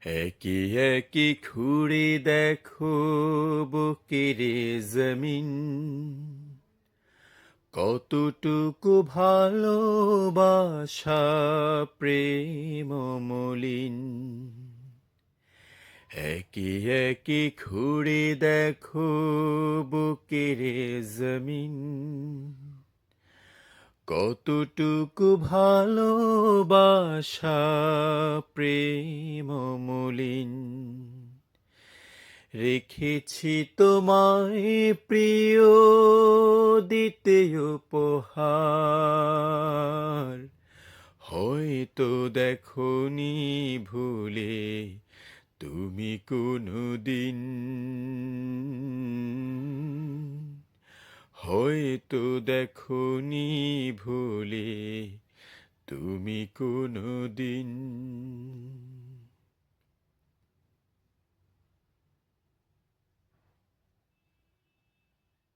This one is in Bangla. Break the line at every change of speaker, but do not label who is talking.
একই একই ঘুরে দেখো বুকের জমিন, কতটুকু ভালোবাসা প্রেম মলিন। একই একই ঘুরে দেখো বুকের জমিন, কতটুকু ভালোবাসা প্রেম মলিন। রেখেছি তোমায় প্রিয় দিতে উপহার, হয়তো দেখোনি ভুলে তুমি কোনদিন। হয়তো দেখোনি ভুলে তুমি কোনদিন।